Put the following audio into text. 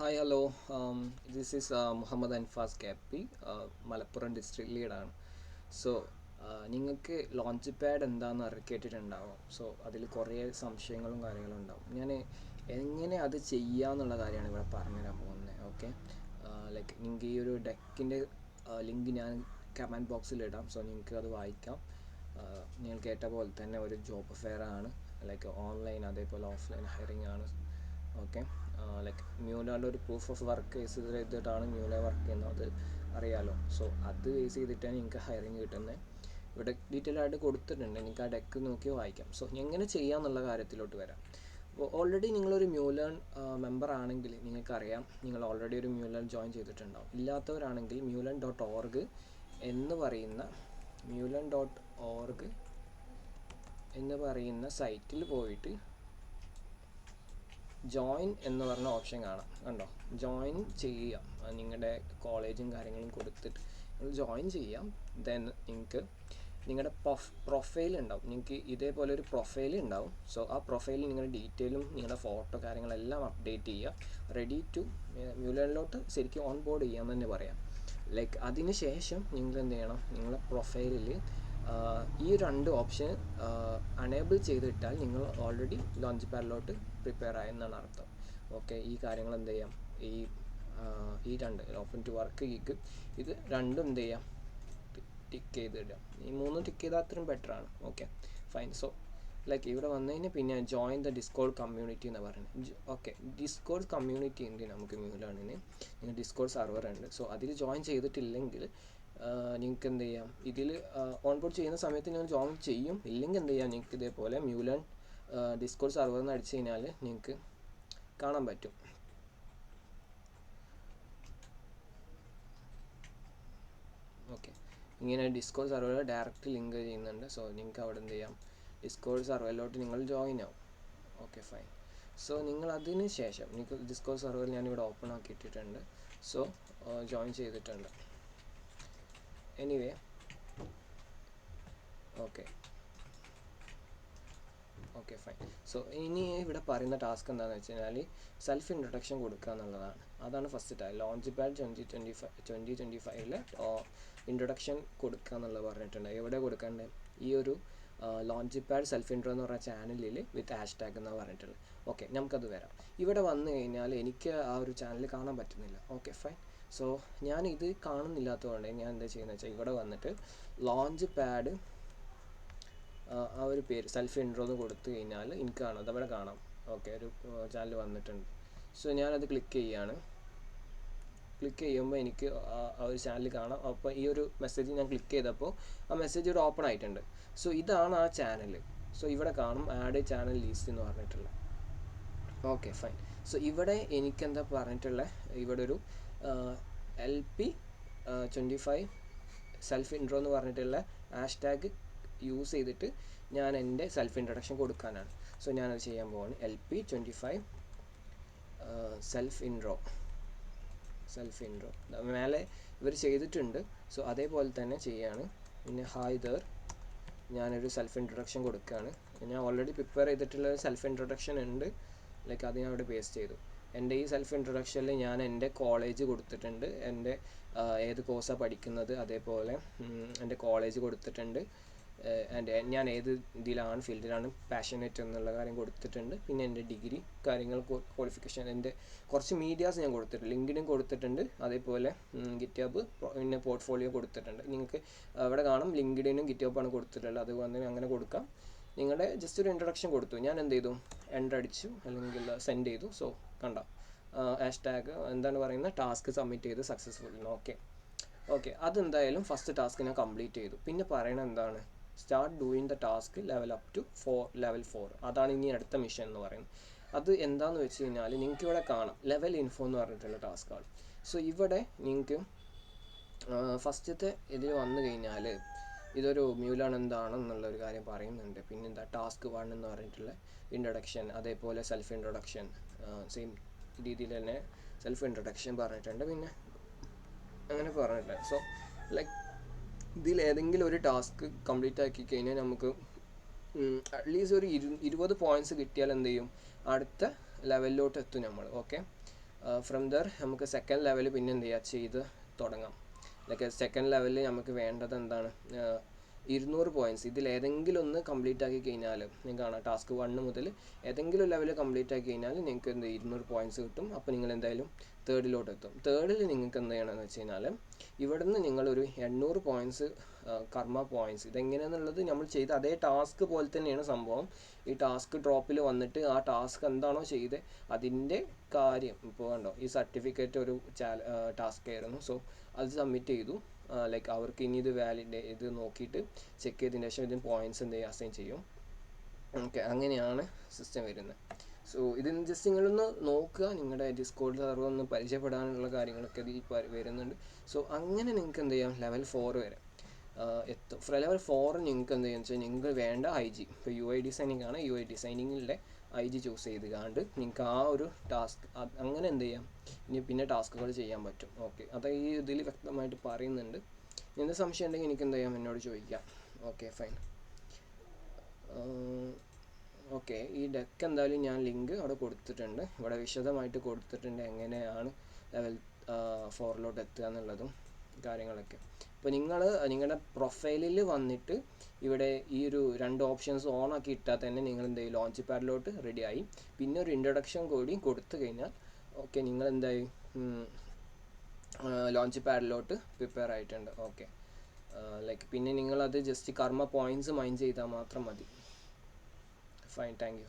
Hi hello this is Muhammad Anfas KP, Malappuram district ലീഡാണ്. So നിങ്ങൾക്ക് launch pad എന്താണെന്ന് കേട്ടിട്ടുണ്ടാവും. സോ അതിൽ കുറേ സംശയങ്ങളും കാര്യങ്ങളും ഉണ്ടാവും. ഞാൻ എങ്ങനെ അത് ചെയ്യാമെന്നുള്ള കാര്യമാണ് ഇവിടെ പറഞ്ഞുതരാൻ പോകുന്നത്. ഓക്കെ, ലൈക്ക് നിങ്ങൾക്ക് ഈ ഒരു ഡെക്കിൻ്റെ ലിങ്ക് ഞാൻ കമൻറ്റ് ബോക്സിൽ ഇടാം. സോ നിങ്ങൾക്ക് അത് വായിക്കാം. നിങ്ങൾ കേട്ട പോലെ തന്നെ ഒരു ജോബ് ഫെയർ ആണ്, ലൈക്ക് ഓൺലൈൻ അതേപോലെ ഓഫ്ലൈൻ ഹയറിംഗ് ആണ്. ഓക്കെ, ലൈക്ക് മ്യൂലാൻ്റെ ഒരു പ്രൂഫ് ഓഫ് വർക്ക് ബേസ് ചെയ്തിട്ടാണ് മ്യൂല വർക്ക് ചെയ്യുന്നത്, അറിയാലോ. സോ അത് ബേസ് ചെയ്തിട്ടാണ് നിങ്ങൾക്ക് ഹയറിങ് കിട്ടുന്നത്. ഇവിടെ ഡീറ്റെയിൽ ആയിട്ട് കൊടുത്തിട്ടുണ്ട്, നിങ്ങൾക്ക് ആ ഡെക്ക് നോക്കി വായിക്കാം. സോ എങ്ങനെ ചെയ്യാമെന്നുള്ള കാര്യത്തിലോട്ട് വരാം. അപ്പോൾ ഓൾറെഡി നിങ്ങളൊരു മ്യൂലേൺ മെമ്പർ ആണെങ്കിൽ നിങ്ങൾക്കറിയാം, നിങ്ങൾ ഓൾറെഡി ഒരു മ്യൂലേൺ ജോയിൻ ചെയ്തിട്ടുണ്ടാവും. ഇല്ലാത്തവരാണെങ്കിൽ മ്യൂലേൺ.org എന്ന് പറയുന്ന സൈറ്റിൽ പോയിട്ട് ജോയിൻ എന്ന് പറഞ്ഞ ഓപ്ഷൻ കാണാം, കണ്ടോ? ജോയിൻ ചെയ്യാം. നിങ്ങളുടെ കോളേജും കാര്യങ്ങളും കൊടുത്തിട്ട് നിങ്ങൾ ജോയിൻ ചെയ്യാം. ദെൻ നിങ്ങൾക്ക് നിങ്ങളുടെ പ്രൊഫൈൽ ഉണ്ടാവും. നിങ്ങൾക്ക് ഇതേപോലെ ഒരു പ്രൊഫൈൽ ഉണ്ടാവും. സോ ആ പ്രൊഫൈലിൽ നിങ്ങളുടെ ഡീറ്റെയിലും നിങ്ങളുടെ ഫോട്ടോ കാര്യങ്ങളെല്ലാം അപ്ഡേറ്റ് ചെയ്യുക. റെഡി ടു മ്യൂലേണിലോട്ട് ശരിക്കും ഓൺ ബോർഡ് ചെയ്യാമെന്ന് തന്നെ പറയാം. ലൈക്ക് അതിന് ശേഷം നിങ്ങൾ എന്ത് ചെയ്യണം, നിങ്ങളുടെ പ്രൊഫൈലിൽ ഈ രണ്ട് ഓപ്ഷൻ അണേബിൾ ചെയ്തിട്ടാൽ നിങ്ങൾ ഓൾറെഡി ലോഞ്ച് പാഡിലോട്ട് പ്രിപ്പയർ ആയെന്നാണ് അർത്ഥം. ഓക്കെ, ഈ കാര്യങ്ങൾ എന്ത് ചെയ്യാം, ഈ രണ്ട് ഓപ്പൺ ടു വർക്ക് ഗിഗ് ഇത് രണ്ടും എന്ത് ചെയ്യാം, ടിക്ക് ചെയ്തിടുക. ഈ മൂന്നും ടിക്ക് ചെയ്താൽ അത്രയും ബെറ്ററാണ്. Okay fine. സോ ലൈക്ക് ഇവിടെ വന്നതിന് പിന്നെ ജോയിൻ ദ ഡിസ്കോഡ് കമ്മ്യൂണിറ്റി എന്ന് പറയുന്നത്. ഓക്കെ, ഡിസ്കോഡ് കമ്മ്യൂണിറ്റി ഉണ്ട് നമുക്ക് മ്യൂലേണിന്. നിങ്ങൾ ഡിസ്കോഡ് സെർവർ ഉണ്ട്. സോ അതിൽ ജോയിൻ ചെയ്തിട്ടില്ലെങ്കിൽ നിങ്ങൾക്ക് എന്ത് ചെയ്യാം, ഇതിൽ ഓൺബോർഡ് ചെയ്യുന്ന സമയത്ത് നിങ്ങൾ ജോയിൻ ചെയ്യും. ഇല്ലെങ്കിൽ എന്ത് ചെയ്യാം, നിങ്ങൾക്ക് ഇതേപോലെ മ്യൂലേൺ ഡിസ്കോഡ് സെർവർ എന്ന് അടിച്ചു കഴിഞ്ഞാൽ നിങ്ങൾക്ക് കാണാൻ പറ്റും. ഓക്കെ, ഇങ്ങനെ ഡിസ്കോഡ് സെർവർ ഡയറക്റ്റ് ലിങ്ക് ചെയ്യുന്നുണ്ട്. സോ നിങ്ങൾക്ക് അവിടെ എന്ത് ചെയ്യാം, ഡിസ്കോഡ് സെർവറിലോട്ട് നിങ്ങൾ ജോയിൻ ആവും. Okay fine. സോ നിങ്ങൾ അതിന് ശേഷം നിങ്ങൾക്ക് ഡിസ്കോഡ് സെർവർ ഞാനിവിടെ ഓപ്പൺ ആക്കിയിട്ടിട്ടുണ്ട്. സോ ജോയിൻ ചെയ്തിട്ടുണ്ട്. Anyway okay fine. സോ ഇനി ഇവിടെ പറയുന്ന ടാസ്ക് എന്താണെന്ന് വെച്ച് കഴിഞ്ഞാൽ സെൽഫ് ഇൻട്രൊഡക്ഷൻ കൊടുക്കുക എന്നുള്ളതാണ്. അതാണ് first task. Launch pad 2025 introduction കൊടുക്കുക എന്നുള്ളത് പറഞ്ഞിട്ടുണ്ട്. എവിടെ കൊടുക്കേണ്ടത്, ഈ ഒരു ലോഞ്ച് പാഡ് സെൽഫ് ഇൻട്രോ എന്ന് പറഞ്ഞ ചാനലിൽ വിത്ത് #, എന്ന് പറഞ്ഞിട്ടുള്ളത്. ഓക്കെ, നമുക്കത് വരാം. ഇവിടെ വന്നു കഴിഞ്ഞാൽ എനിക്ക് ആ ഒരു ചാനൽ കാണാൻ പറ്റുന്നില്ല. Okay fine. സോ ഞാൻ ഇത് കാണുന്നില്ലാത്തതുകൊണ്ട് ഞാൻ എന്താ ചെയ്യുന്നത് വെച്ചാൽ ഇവിടെ വന്നിട്ട് ലോഞ്ച് പാഡ് ആ ഒരു പേര് സെൽഫ് ഇൻട്രോ എന്ന് കൊടുത്തു കഴിഞ്ഞാൽ എനിക്ക് കാണാം, അതവിടെ കാണാം. ഓക്കെ, ഒരു ചാനൽ വന്നിട്ടുണ്ട്. സോ ഞാനത് ക്ലിക്ക് ചെയ്യുകയാണ്. ക്ലിക്ക് ചെയ്യുമ്പോൾ എനിക്ക് ആ ഒരു ചാനൽ കാണാം. അപ്പോൾ ഈ ഒരു മെസ്സേജ് ഞാൻ ക്ലിക്ക് ചെയ്തപ്പോൾ ആ മെസ്സേജ് ഇവിടെ ഓപ്പൺ ആയിട്ടുണ്ട്. സോ ഇതാണ് ആ ചാനൽ. സോ ഇവിടെ കാണും ആഡ് ചാനൽ ലീസ്റ്റ് എന്ന് പറഞ്ഞിട്ടുള്ളത്. Okay fine. സോ ഇവിടെ എനിക്കെന്താ പറഞ്ഞിട്ടുള്ളത്, ഇവിടെ ഒരു LP25 സെൽഫ് ഇൻട്രോ എന്ന് പറഞ്ഞിട്ടുള്ള #, യൂസ് ചെയ്തിട്ട് ഞാൻ എൻ്റെ സെൽഫ് ഇൻട്രൊഡക്ഷൻ കൊടുക്കാനാണ്. സോ ഞാനത് ചെയ്യാൻ പോവാണ്. LP25 സെൽഫ് ഇൻട്രോ മേലെ ഇവർ ചെയ്തിട്ടുണ്ട്. സോ അതേപോലെ തന്നെ ചെയ്യാണ്. പിന്നെ ഹായ് ദർ, ഞാനൊരു സെൽഫ് ഇൻട്രൊഡക്ഷൻ കൊടുക്കുകയാണ്. ഞാൻ ഓൾറെഡി പ്രിപ്പയർ ചെയ്തിട്ടുള്ള സെൽഫ് ഇൻട്രൊഡക്ഷൻ ഉണ്ട്. ലൈക്ക് അത് ഞാൻ അവിടെ പേസ്റ്റ് ചെയ്തു. എൻ്റെ ഈ സെൽഫ് ഇൻട്രൊഡക്ഷനിൽ ഞാൻ എൻ്റെ കോളേജ് കൊടുത്തിട്ടുണ്ട്, എൻ്റെ ഏത് കോഴ്സാണ് പഠിക്കുന്നത്, അതേപോലെ എൻ്റെ കോളേജ് കൊടുത്തിട്ടുണ്ട്, ഞാൻ ഏത് ഇതിലാണ് ഫീൽഡിലാണ് പാഷനേറ്റ് എന്നുള്ള കാര്യം കൊടുത്തിട്ടുണ്ട്. പിന്നെ എൻ്റെ ഡിഗ്രി കാര്യങ്ങൾ, ക്വാളിഫിക്കേഷൻ, എൻ്റെ കുറച്ച് മീഡിയാസ് ഞാൻ കൊടുത്തിട്ടുണ്ട്, ലിങ്ക്ഡിൻ കൊടുത്തിട്ടുണ്ട്, അതേപോലെ ഗിറ്റ്ഹബ് പിന്നെ പോർട്ട്ഫോളിയോ കൊടുത്തിട്ടുണ്ട്. നിങ്ങൾക്ക് അവിടെ കാണും ലിങ്ക്ഡിനും ഗിറ്റ്ഹബാണ് കൊടുത്തിട്ടുള്ളത്. അതുകൊണ്ട് അങ്ങനെ കൊടുക്കാം. നിങ്ങളുടെ ജസ്റ്റ് ഒരു ഇൻട്രൊഡക്ഷൻ കൊടുത്തു, ഞാൻ എന്ത് ചെയ്തു, എൻ്റർ അടിച്ചു അല്ലെങ്കിൽ സെൻഡ് ചെയ്തു. സോ കണ്ടോ, #, എന്താണ് പറയുന്നത്, ടാസ്ക് സബ്മിറ്റ് ചെയ്ത് സക്സസ്ഫുൾ. ഓക്കെ അതെന്തായാലും ഫസ്റ്റ് ടാസ്ക് ഞാൻ കംപ്ലീറ്റ് ചെയ്തു. പിന്നെ പറയണത് എന്താണ്, start doing the task level up two level 4. അതാണ് ഇനി അടുത്ത മിഷൻ എന്ന് പറയുന്നത്. അത് എന്താണെന്ന് വെച്ച് കഴിഞ്ഞാൽ നിങ്ങൾക്ക് ഇവിടെ കാണാം ലെവൽ ഇൻഫോ എന്ന് പറഞ്ഞിട്ടുള്ള ടാസ്ക്കാണ്. സോ ഇവിടെ നിങ്ങൾക്ക് ഫസ്റ്റത്തെ ഇതിൽ വന്നു കഴിഞ്ഞാൽ ഇതൊരു മ്യൂലേൺ എന്താണെന്നുള്ളൊരു കാര്യം പറയുന്നുണ്ട്. പിന്നെ എന്താ ടാസ്ക് 1 എന്ന് പറഞ്ഞിട്ടുള്ള ഇൻട്രൊഡക്ഷൻ, അതേപോലെ സെൽഫ് ഇൻട്രൊഡക്ഷൻ, സെയിം രീതിയിൽ തന്നെ സെൽഫ് ഇൻട്രൊഡക്ഷൻ പറഞ്ഞിട്ടുണ്ട്. പിന്നെ അങ്ങനെ പറഞ്ഞിട്ടുണ്ട്. സോ ലൈക്ക് ഇതിൽ ഏതെങ്കിലും ഒരു ടാസ്ക് കംപ്ലീറ്റ് ആക്കി കഴിഞ്ഞാൽ നമുക്ക് അറ്റ്ലീസ്റ്റ് ഒരു 20 പോയിൻറ്റ്സ് കിട്ടിയാൽ എന്ത് ചെയ്യും, അടുത്ത ലെവലിലോട്ട് എത്തും നമ്മൾ. ഓക്കെ, ഫ്രം ദർ നമുക്ക് സെക്കൻഡ് ലെവൽ പിന്നെ എന്ത് ചെയ്യുക ചെയ്ത് തുടങ്ങാം. ലൈക്ക് സെക്കൻഡ് ലെവലിൽ നമുക്ക് വേണ്ടത് എന്താണ്, 200 പോയിൻറ്റ്സ് ഇതിൽ ഏതെങ്കിലും ഒന്ന് കംപ്ലീറ്റ് ആക്കി കഴിഞ്ഞാൽ നിങ്ങൾക്ക് കാണാം ടാസ്ക് 1 മുതൽ ഏതെങ്കിലും ലെവൽ കംപ്ലീറ്റ് ആക്കി കഴിഞ്ഞാൽ നിങ്ങൾക്ക് എന്ത് 200 പോയിൻറ്റ്സ് കിട്ടും. അപ്പോൾ നിങ്ങൾ എന്തായാലും തേർഡിലോട്ട് എത്തും. തേർഡിൽ നിങ്ങൾക്ക് എന്ത് ചെയ്യണമെന്ന് വെച്ച് കഴിഞ്ഞാൽ ഇവിടുന്ന് നിങ്ങളൊരു 800 പോയിൻറ്റ്സ് കർമ്മ പോയിൻറ്റ്സ്, ഇതെങ്ങനെയാണെന്നുള്ളത് നമ്മൾ ചെയ്ത അതേ ടാസ്ക് പോലെ തന്നെയാണ് സംഭവം. ഈ ടാസ്ക് ഡ്രോപ്പിൽ വന്നിട്ട് ആ ടാസ്ക് എന്താണോ ചെയ്ത് അതിൻ്റെ കാര്യം ഇപ്പോൾ കണ്ടോ, ഈ സർട്ടിഫിക്കറ്റ് ഒരു ടാസ്ക് ആയിരുന്നു. സോ അത് സബ്മിറ്റ് ചെയ്തു. ലൈക്ക് അവർക്ക് ഇനി ഇത് വാലിഡ് ഇത് നോക്കിയിട്ട് ചെക്ക് ചെയ്തതിന് ശേഷം ഇതിന് പോയിൻറ്റ്സ് എന്ത് ചെയ്യുക അസൈൻ ചെയ്യും. ഓക്കെ, അങ്ങനെയാണ് സിസ്റ്റം വരുന്നത്. സോ ഇതിന് ജസ്റ്റ് നിങ്ങളൊന്ന് നോക്കുക, നിങ്ങളുടെ ഡിസ്കോഡ് സെർവർ ഒന്ന് പരിചയപ്പെടാനുള്ള കാര്യങ്ങളൊക്കെ ഇതിൽ വരുന്നുണ്ട്. സോ അങ്ങനെ നിങ്ങൾക്ക് എന്ത് ചെയ്യാം ലെവൽ 4 വരെ എത്തും. ലെവൽ 4 നിങ്ങൾക്ക് എന്ത് ചെയ്യുക വെച്ചാൽ നിങ്ങൾക്ക് വേണ്ട IG, ഇപ്പോൾ UI ഡിസൈനിങ് ആണ്, UI ഡിസൈനിങ്ങിലെ IG ചൂസ് ചെയ്ത് കണ്ട് നിങ്ങൾക്ക് ആ ഒരു ടാസ്ക് അങ്ങനെ എന്ത് ചെയ്യാം ഇനി പിന്നെ ടാസ്കുകൾ ചെയ്യാൻ പറ്റും. ഓക്കെ, അത് ഈ ഇതിൽ വ്യക്തമായിട്ട് പറയുന്നുണ്ട്. എന്ത് സംശയം ഉണ്ടെങ്കിൽ എനിക്ക് എന്ത് ചെയ്യാം എന്നോട് ചോദിക്കാം. Okay fine. ഓക്കെ, ഈ ഡെക്ക് എന്തായാലും ഞാൻ ലിങ്ക് അവിടെ കൊടുത്തിട്ടുണ്ട്. ഇവിടെ വിശദമായിട്ട് കൊടുത്തിട്ടുണ്ട് എങ്ങനെയാണ് ലെവൽ 4ലോട്ട് എത്തുക എന്നുള്ളതും കാര്യങ്ങളൊക്കെ. അപ്പോൾ നിങ്ങൾ നിങ്ങളുടെ പ്രൊഫൈലിൽ വന്നിട്ട് ഇവിടെ ഈ ഒരു 2 ഓപ്ഷൻസ് ഓൺ ആക്കി ഇട്ടാൽ തന്നെ നിങ്ങൾ എന്ത് ചെയ്യും ലോഞ്ച് പാഡിലോട്ട് റെഡിയായി. പിന്നെ ഒരു ഇൻട്രൊഡക്ഷൻ കൂടി കൊടുത്തു കഴിഞ്ഞാൽ ഓക്കെ നിങ്ങൾ എന്തായി ലോഞ്ച് പാഡിലോട്ട് പ്രിപ്പയർ ആയിട്ടുണ്ട്. ഓക്കെ, ലൈക്ക് പിന്നെ നിങ്ങളത് ജസ്റ്റ് കർമ്മ പോയിൻറ്റ്സ് മൈൻ ചെയ്താൽ മാത്രം മതി. Fine, thank you.